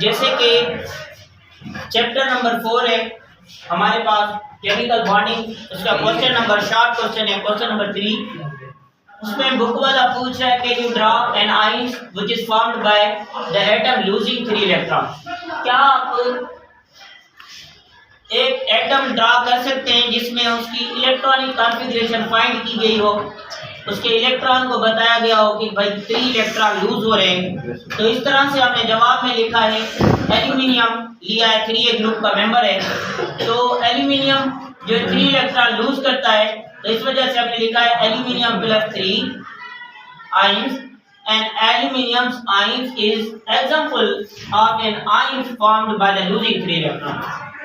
जैसे कि chapter number 4 है हमारे पास केमिकल बॉन्डिंग, उसका क्वेश्चन नंबर शॉर्ट क्वेश्चन है क्वेश्चन नंबर 3। उसमें बुक वाला पूछ रहा है कि you draw an ice which is formed by the atom losing 3 electron. क्या आप एक एटम ड्रा कर सकते हैं जिसमें उसकी इलेक्ट्रॉनिक कॉन्फ़िगरेशन फाइंड की गई हो, उसके इलेक्ट्रॉन को बताया गया हो कि भाई 3 इलेक्ट्रॉन लूज हो रहे हैं। तो इस तरह से हमने जवाब में लिखा है एल्यूमिनियम लिया है, 3A ग्रुप का मेंबर है, तो एल्यूमिनियम जो 3 इलेक्ट्रॉन लूज करता है, तो इस वजह से हमने लिखा है aluminium plus 3 ions and aluminium ions is example of an ion formed by the losing 3 electron।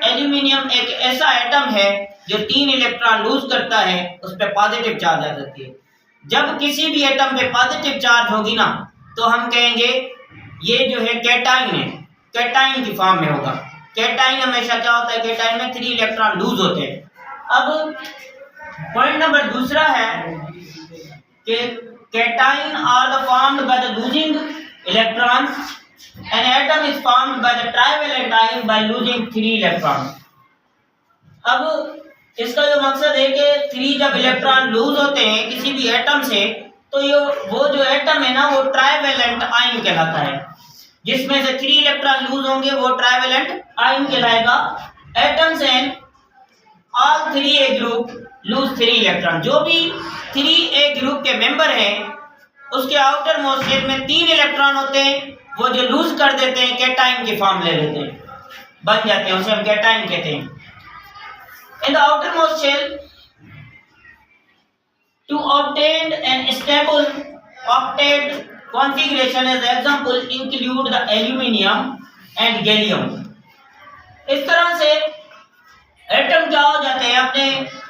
Aluminium एक ऐसा एटम है जो 3 इलेक्ट्रॉन लूज करता है, उस पर पॉजिटिव चार्ज आ जाती है। जब किसी भी एटम पे पॉजिटिव चार्ज होगी ना, तो हम कहेंगे ये जो है कैटाइन है, कैटाइन की फॉर्म में होगा। कैटाइन हमेशा क्या होता है, कैटाइन में 3 इलेक्ट्रॉन लूज होते हैं। अब पॉइंट नंबर दूसरा है कि cation are the formed by the losing electrons. An atom is formed by the trivalent ion by losing 3 electrons। अब इसका जो मकसद है कि 3 जब इलेक्ट्रॉन लूज होते हैं किसी भी एटम से, तो ये वो जो एटम है ना वो ट्राइवेलेंट आयन कहलाता है। जिसमें से 3 इलेक्ट्रॉन लूज होंगे वो ट्राइवेलेंट आयन कहलाएगा। Atoms and all 3A group lose 3 electron. जो भी 3A ग्रुप के मेंबर हैं उसके आउटर मोस्ट शेल में 3 इलेक्ट्रॉन होते हैं, वो जो लूज कर देते हैं कैटाइन की फॉर्म ले लेते हैं, बन जाते हैं, उसे हम कैटाइन कहते हैं। In the outer most shell to obtain an stable octet configuration as example include the aluminium and gallium. इस तरह से एटम क्या हो जाते हैं, अपने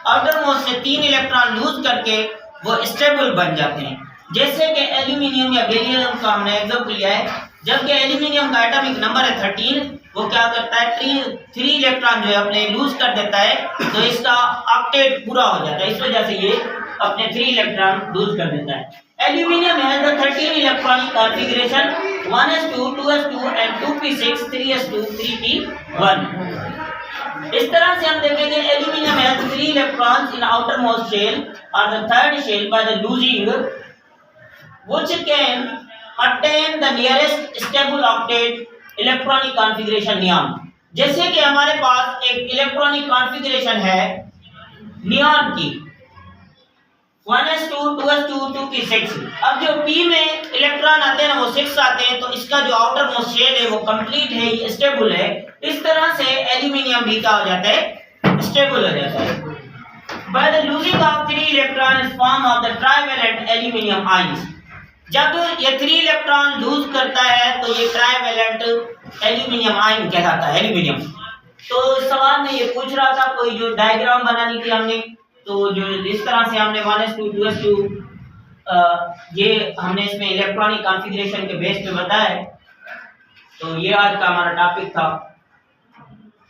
आउटर मोस्ट से 3 इलेक्ट्रॉन लूज करके वो स्टेबल बन जाते हैं। जैसे कि एल्यूमिनियम या गैलियम का हमने एग्जांपल लिया है। जबकि एल्यूमिनियम का एटॉमिक नंबर है 13, वो क्या करता है 3 इलेक्ट्रॉन जो है अपने लूज कर देता है, तो इसका ऑक्टेट पूरा हो जाता है, इस वजह से ये अपने 3 इलेक्ट्रॉन लूज कर देता है। Aluminium has the 13 electronic configuration 1s2 2s2 and 2p6 3s2 3p1। इस तरह से हम देखेंगे aluminium has 3 electrons in outer most shell और the third shell by the losing which can attain the nearest stable octet electronic configuration neon। जैसे कि हमारे पास एक इलेक्ट्रॉनिक कॉन्फ़िगरेशन है नियॉन की 1s2 2s2 2p6। अब जो p में इलेक्ट्रॉन आते हैं ना वो 6 आते हैं, तो इसका जो आउटर मोस्ट शेल है वो कंप्लीट है, स्टेबल है। इस तरह से एल्यूमिनियम भी क्या हो जाता है, स्टेबल हो जाता है। By the losing of 3 electron is form of the trivalent aluminum ions। जब ये 3 इलेक्ट्रॉन लूज करता है तो ये ट्राइवेलेंट एल्यूमिनियम आयन कहलाता है, एल्यूमिनियम। तो सवाल में ये पूछ रहा था कोई जो डायग्राम बनानी थी हमने, तो जो इस तरह से हमने 1s2 2s2 ये हमने इसमें इलेक्ट्रॉनिक कॉन्फ़िगरेशन के बेस पे बताया है। तो ये आज का हमारा टॉपिक था।